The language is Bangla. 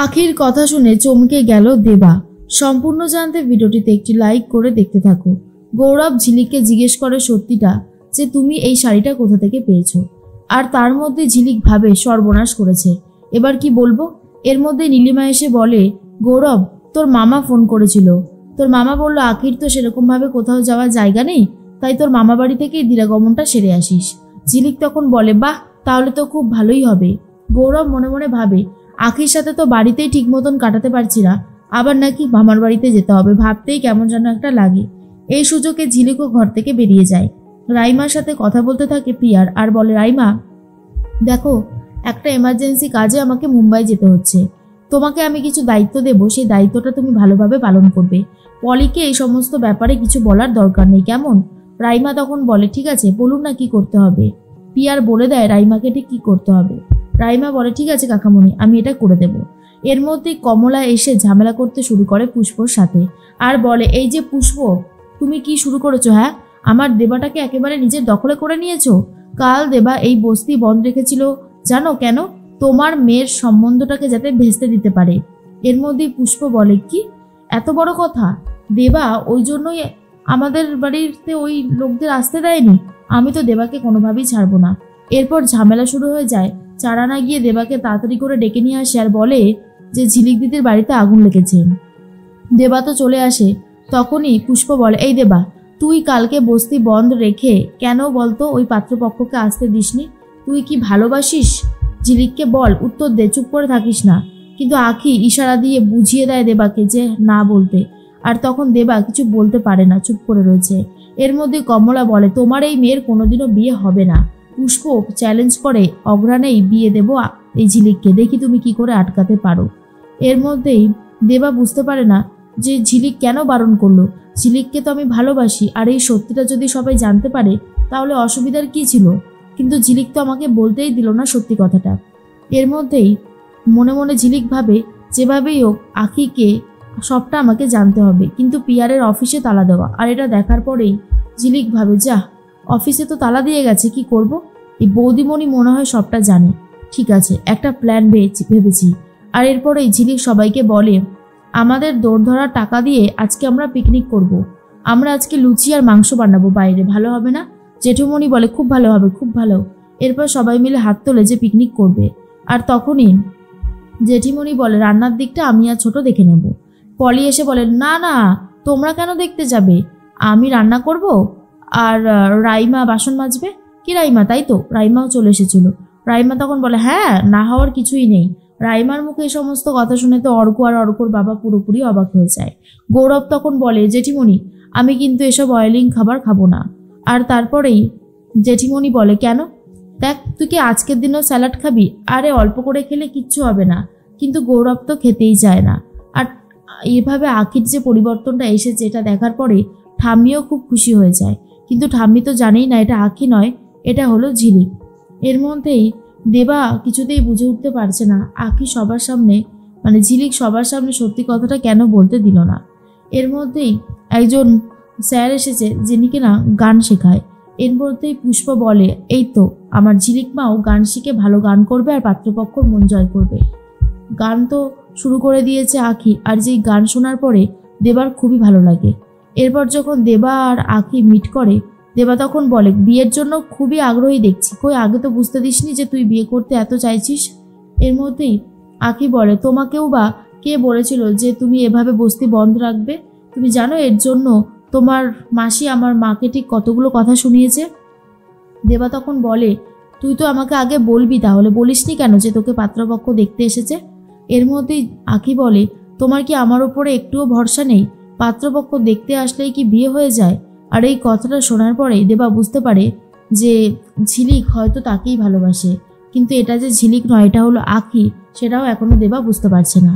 আখির কথা শুনে চমকে গেল দেবা। সম্পূর্ণ জানতে ভিডিওটিতে একটি লাইক করে দেখতে থাকো। গৌরব ঝিলিককে জিজ্ঞেস করে সত্যিটা, যে তুমি এই শাড়িটা কোথা থেকে পেয়েছো। আর তার মধ্যে ঝিলিক ভাবে সর্বনাশ করেছে, এবার কি বলবো। এর মধ্যে নীলিমা এসে বলে, গৌরব তোর মামা ফোন করেছিল, তোর মামা বলল আখির তো সেরকম ভাবে কোথাও যাওয়ার জায়গা নেই, তাই তোর মামা বাড়ি থেকেই দিরাগমনটা সেরে আসিস। ঝিলিক তখন বলে, বাহ তাহলে তো খুব ভালোই হবে। গৌরব মনে মনে ভাবে, আখির সাথে তো বাড়িতেই ঠিক মতন কাটাতে পারছি না, আবার নাকি মামার বাড়িতে যেতে হবে, ভাবতেই কেমন যেন একটা লাগে। এই সুযোগে ঝিলিকও ঘর থেকে বেরিয়ে যায়। রাইমার সাথে কথা বলতে থাকে পিয়ার, আর বলে, রাইমা দেখো, একটা এমার্জেন্সি কাজে আমাকে মুম্বাই যেতে হচ্ছে, তোমাকে আমি কিছু দায়িত্ব দেব, সেই দায়িত্বটা তুমি ভালোভাবে পালন করবে। পলিকে এই সমস্ত ব্যাপারে কিছু বলার দরকার নেই, কেমন। রাইমা তখন বলে, ঠিক আছে বলুন না কি করতে হবে। পিয়ার বলে দেয় রাইমাকে ঠিক কি করতে হবে। রাইমা বলে, ঠিক আছে কাকামণি, আমি এটা করে দেব। এর মধ্যেই কমলা এসে ঝামেলা করতে শুরু করে পুষ্পর সাথে, আর বলে, এই যে পুষ্প, তুমি কি শুরু করেছো? হ্যাঁ, আমার দেবাটাকে একেবারে নিজের দখলে করে নিয়েছো। কাল দেবা এই বস্তি বন্ধ রেখেছিল জানো কেন? তোমার মেয়ের সম্বন্ধটাকে যাতে ভেস্তে দিতে পারে। এর মধ্যেই পুষ্প বলে, কি এত বড় কথা? দেবা ওই জন্যই আমাদের বাড়িতে ওই লোকদের আসতে দেয়নি। আমি তো দেবাকে কোনোভাবেই ছাড়বো না। এরপর ঝামেলা শুরু হয়ে যায়। চারানা গিয়ে দেবাকে তাড়াতাড়ি করে ডেকে নিয়ে আসে আর বলে যে ঝিলিক দিদির বাড়িতে আগুন লেগেছে। দেবা তো চলে আসে। তখনই পুষ্প বলে, এই দেবা, তুই কালকে বস্তি বন্ধ রেখে কেন বলতো ওই পাত্রপক্ষকে আসতে দিসনি? তুই কি ভালোবাসিস? ঝিলিককে বল, উত্তর দে, চুপ করে থাকিস না। কিন্তু আখি ইশারা দিয়ে বুঝিয়ে দেয় দেবাকে যে না বলতে, আর তখন দেবা কিছু বলতে পারে না, চুপ করে রয়েছে। এর মধ্যে কমলা বলে, তোমার এই মেয়ের কোনোদিনও বিয়ে হবে না। পুষ্প চ্যালেঞ্জ করে, অগ্রাণেই বিয়ে দেব এই ঝিলিককে, দেখি তুমি কি করে আটকাতে পারো। এর মধ্যেই দেবা বুঝতে পারে না যে ঝিলিক কেন বারণ করলো। ঝিলিককে তো আমি ভালোবাসি, আর এই সত্যিটা যদি সবাই জানতে পারে তাহলে অসুবিধার কি ছিল। কিন্তু ঝিলিক তো আমাকে বলতেই দিল না সত্যি কথাটা। এর মধ্যেই মনে মনে ঝিলিক ভাবে, যেভাবেই হোক আখিকে সবটা আমাকে জানতে হবে। কিন্তু পিয়ারের অফিসে তালা দেওয়া, আর এটা দেখার পরেই ঝিলিক ভাবে, যা অফিসে তো তালা দিয়ে গেছে, কি করব। এই বৌদিমণি মনে হয় সবটা জানে। ঠিক আছে, একটা প্ল্যান ভেবেছি। আর এরপরেই ঝিলিক সবাইকে বলে, আমাদের দৌড় ধরার টাকা দিয়ে আজকে আমরা পিকনিক করব। আমরা আজকে লুচি আর মাংস বানাবো বাইরে, ভালো হবে না? জেঠুমণি বলে, খুব ভালো হবে, খুব ভালো। এরপর সবাই মিলে হাত তোলে যে পিকনিক করবে। আর তখনই জেঠিমণি বলে, রান্নার দিকটা আমি আর ছোট দেখে নেব। পলি এসে বলে, না না, তোমরা কেন দেখতে যাবে, আমি রান্না করব আর রাইমা বাসন মাজবে। কি রাইমা, তাই তো? রাইমাও চলে এসেছিল। রাইমা তখন বলে, হ্যাঁ, না হওয়ার কিছুই নেই। রাইমার মুখে এই সমস্ত কথা শুনে তো অর্ক আর অর্কর বাবা পুরোপুরি অবাক হয়ে যায়। গৌরব তখন বলে, জেঠিমণি আমি কিন্তু এসব অয়েলিং খাবার খাবো না। আর তারপরেই জেঠিমণি বলে, কেন? দেখ, তুই কি আজকের দিনও স্যালাড খাবি? আরে অল্প করে খেলে কিচ্ছু হবে না। কিন্তু গৌরব তো খেতেই চায় না। আর এভাবে আখির যে পরিবর্তনটা এসেছে এটা দেখার পরে ঠাম্মিও খুব খুশি হয়ে যায়। কিন্তু ঠাম্মি তো জানেই না এটা আখি নয়, এটা হলো ঝিলিক। এর মধ্যেই দেবা কিছুতেই বুঝে উঠতে পারছে না আখি সবার সামনে, মানে ঝিলিক সবার সামনে সত্যি কথাটা কেন বলতে দিল না। এর মধ্যেই একজন স্যার এসেছে যিনি কিনা গান শেখায়। এর মধ্যেই পুষ্প বলে, এই তো আমার ঝিলিক মাও গান শিখে ভালো গান করবে আর পাত্রপক্ষর মন জয় করবে। গান তো শুরু করে দিয়েছে আখি, আর যেই গান শোনার পরে দেবার খুবই ভালো লাগে। এরপর যখন দেবা আর আখি মিট করে, দেবা তখন বলে, বিয়ের জন্য খুবই আগ্রহী দেখছি, কই আগে তো বুঝতে দিসনি যে তুই বিয়ে করতে এত চাইছিস। এর মধ্যেই আখি বলে, তোমাকেও বা কে বলেছিল যে তুমি এভাবে বস্তি বন্ধ রাখবে? তুমি জানো এর জন্য তোমার মাসি আমার মাকে ঠিক কতগুলো কথা শুনিয়েছে। দেবা তখন বলে, তুই তো আমাকে আগে বলবি, তাহলে বলিসনি কেন যে তোকে পাত্রপক্ষ দেখতে এসেছে? এর মধ্যেই আখি বলে, তোমার কি আমার উপরে একটুও ভরসা নেই? পাত্রপক্ষ দেখতে আসলেই কি বিয়ে হয়ে যায়? আর এই কথাটা শোনার পরে দেবা বুঝতে পারে যে ঝিলিক হয়তো তাকেই ভালোবাসে, কিন্তু এটা যে ঝিলিক নয়, এটা হলো আখি, সেটাও এখনো দেবা বুঝতে পারছে না।